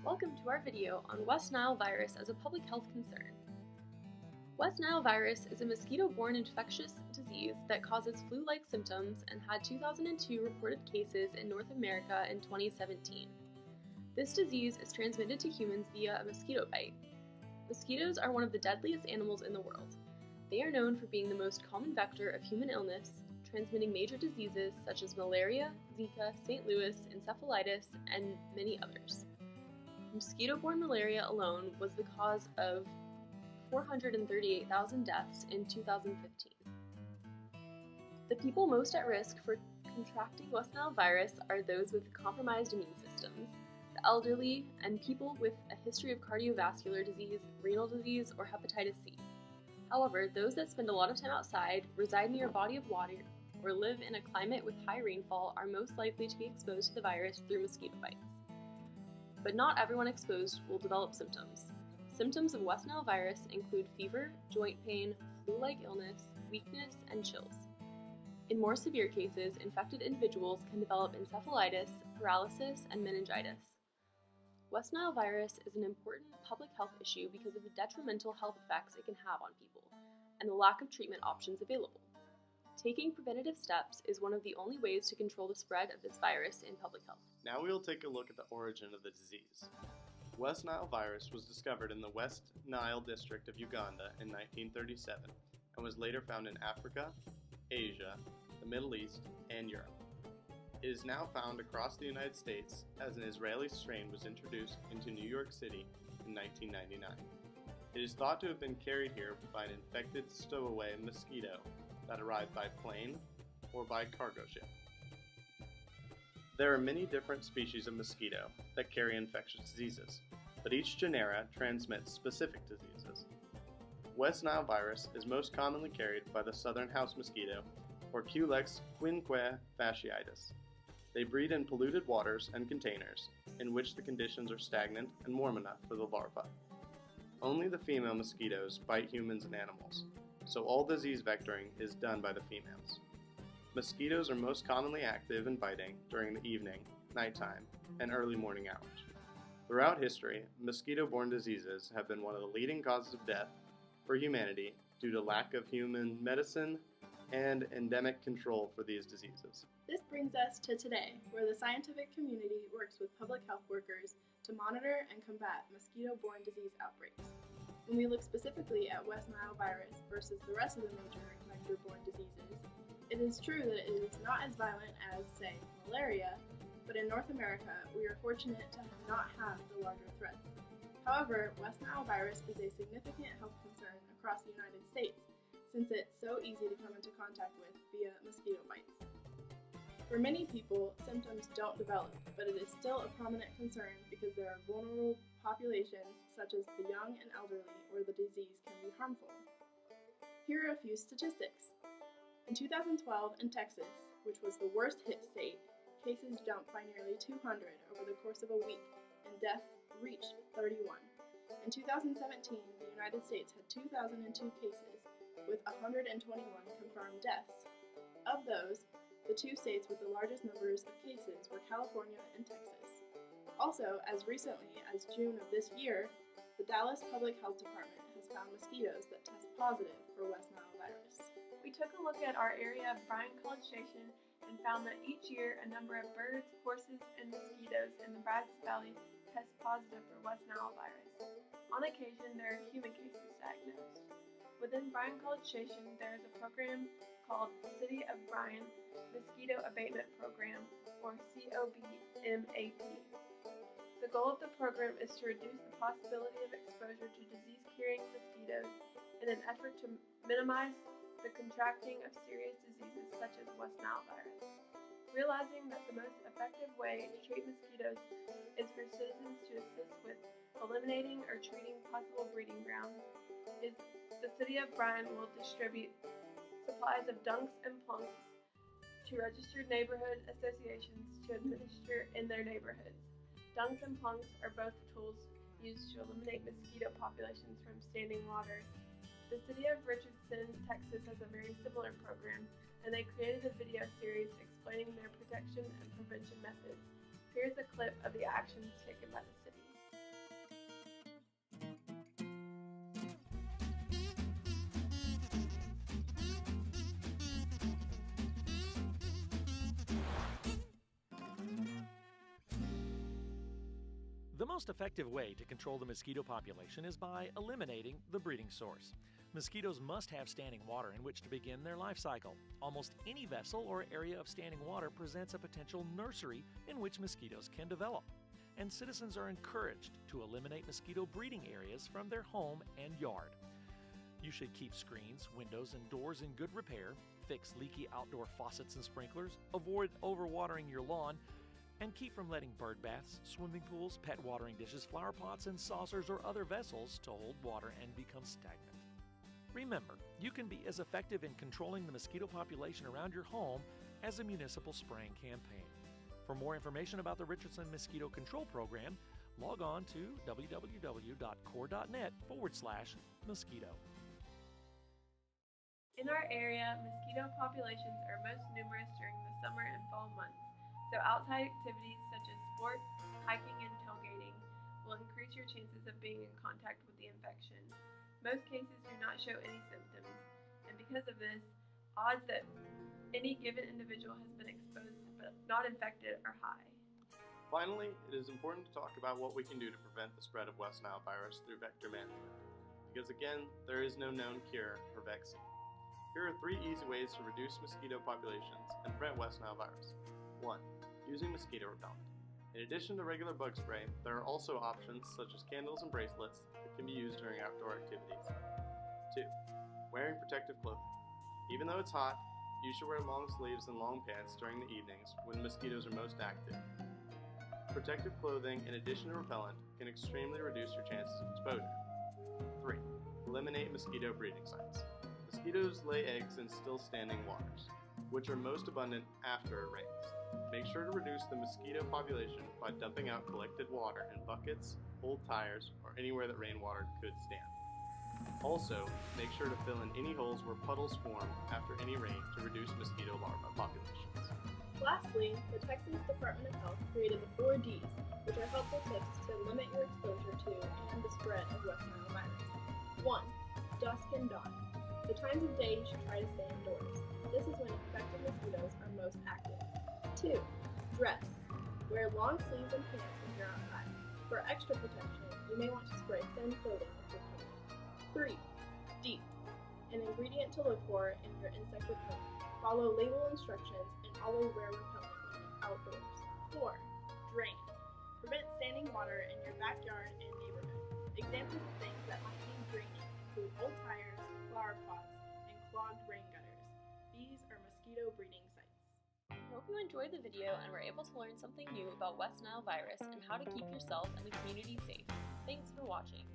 Welcome to our video on West Nile virus as a public health concern. West Nile virus is a mosquito-borne infectious disease that causes flu-like symptoms and had 2002 reported cases in North America in 2017. This disease is transmitted to humans via a mosquito bite. Mosquitoes are one of the deadliest animals in the world. They are known for being the most common vector of human illness, transmitting major diseases such as malaria, Zika, St. Louis, encephalitis, and many others. Mosquito-borne malaria alone was the cause of 438,000 deaths in 2015. The people most at risk for contracting West Nile virus are those with compromised immune systems, the elderly, and people with a history of cardiovascular disease, renal disease, or hepatitis C. However, those that spend a lot of time outside, reside near a body of water, or live in a climate with high rainfall are most likely to be exposed to the virus through mosquito bites. But not everyone exposed will develop symptoms. Symptoms of West Nile virus include fever, joint pain, flu-like illness, weakness, and chills. In more severe cases, infected individuals can develop encephalitis, paralysis, and meningitis. West Nile virus is an important public health issue because of the detrimental health effects it can have on people, and the lack of treatment options available. Taking preventative steps is one of the only ways to control the spread of this virus in public health. Now we will take a look at the origin of the disease. West Nile virus was discovered in the West Nile district of Uganda in 1937 and was later found in Africa, Asia, the Middle East, and Europe. It is now found across the United States as an Israeli strain was introduced into New York City in 1999. It is thought to have been carried here by an infected stowaway mosquito that arrived by plane or by cargo ship. There are many different species of mosquito that carry infectious diseases, but each genera transmits specific diseases. West Nile virus is most commonly carried by the southern house mosquito, or Culex quinque fasciitis. They breed in polluted waters and containers, in which the conditions are stagnant and warm enough for the larvae. Only the female mosquitoes bite humans and animals, so all disease vectoring is done by the females. Mosquitoes are most commonly active and biting during the evening, nighttime, and early morning hours. Throughout history, mosquito-borne diseases have been one of the leading causes of death for humanity due to lack of human medicine and endemic control for these diseases. This brings us to today, where the scientific community works with public health workers to monitor and combat mosquito-borne disease outbreaks. When we look specifically at West Nile virus versus the rest of the major vector-borne diseases, it is true that it is not as violent as, say, malaria, but in North America, we are fortunate to not have the larger threats. However, West Nile virus is a significant health concern across the United States, since it's so easy to come into contact with via mosquito bites. For many people, symptoms don't develop, but it is still a prominent concern because there are vulnerable populations such as the young and elderly where the disease can be harmful. Here are a few statistics. In 2012 in Texas, which was the worst hit state, cases jumped by nearly 200 over the course of a week, and deaths reached 31. In 2017, the United States had 2,002 cases, with 121 confirmed deaths. Of those, the two states with the largest numbers of cases were California and Texas. Also, as recently as June of this year, the Dallas Public Health Department has found mosquitoes that test positive for West Nile virus. We took a look at our area of Bryan College Station and found that each year a number of birds, horses, and mosquitoes in the Brazos Valley test positive for West Nile virus. On occasion, there are human cases diagnosed. Within Bryan College Station, there is a program called City of Bryan Mosquito Abatement Program, or COBMAP. The goal of the program is to reduce the possibility of exposure to disease-carrying mosquitoes in an effort to minimize the contracting of serious diseases such as West Nile virus. Realizing that the most effective way to treat mosquitoes is for citizens to assist with eliminating or treating possible breeding grounds, the City of Bryan will distribute supplies of dunks and plunks to registered neighborhood associations to administer in their neighborhoods. Dunks and plunks are both tools used to eliminate mosquito populations from standing water. The city of Richardson, Texas has a very similar program, and they created a video series explaining their protection and prevention methods. Here's a clip of the actions taken by the city. The most effective way to control the mosquito population is by eliminating the breeding source. Mosquitoes must have standing water in which to begin their life cycle. Almost any vessel or area of standing water presents a potential nursery in which mosquitoes can develop. And citizens are encouraged to eliminate mosquito breeding areas from their home and yard. You should keep screens, windows, and doors in good repair, fix leaky outdoor faucets and sprinklers, avoid overwatering your lawn, and keep from letting bird baths, swimming pools, pet watering dishes, flower pots, and saucers or other vessels to hold water and become stagnant. Remember, you can be as effective in controlling the mosquito population around your home as a municipal spraying campaign. For more information about the Richardson Mosquito Control Program, log on to www.core.net/mosquito. In our area, mosquito populations are most numerous during the summer and fall months, so outside activities such as sports, hiking, and tailgating will increase your chances of being in contact with the infection. Most cases do not show any symptoms, and because of this, odds that any given individual has been exposed but not infected are high. Finally, it is important to talk about what we can do to prevent the spread of West Nile virus through vector management, because again, there is no known cure or vaccine. Here are 3 easy ways to reduce mosquito populations and prevent West Nile virus. 1. Using mosquito repellent. In addition to regular bug spray, there are also options such as candles and bracelets that can be used during outdoor activities. 2. Wearing protective clothing. Even though it's hot, you should wear long sleeves and long pants during the evenings when mosquitoes are most active. Protective clothing, in addition to repellent, can extremely reduce your chances of exposure. 3. Eliminate mosquito breeding sites. Mosquitoes lay eggs in still standing waters, which are most abundant after it rains. Make sure to reduce the mosquito population by dumping out collected water in buckets, old tires, or anywhere that rainwater could stand. Also, make sure to fill in any holes where puddles form after any rain to reduce mosquito larvae populations. Lastly, the Texas Department of Health created the 4 Ds, which are helpful tips to limit your exposure to and the spread of West Nile virus. 1. Dusk and dawn. The times of day you should try to stay indoors. This is when infected mosquitoes are most active. 2. Dress. Wear long sleeves and pants when you're outside. For extra protection, you may want to spray thin clothing with your paint. 3. Deep. An ingredient to look for in your insect repellent. Follow label instructions and always wear repellent when outdoors. 4. Drain. Prevent standing water in your backyard and neighborhood. Examples of things that might need draining include old tires, flower pots, and clogged rain gutters. These are mosquito breeding sites. I hope you enjoyed the video and were able to learn something new about West Nile virus and how to keep yourself and the community safe. Thanks for watching.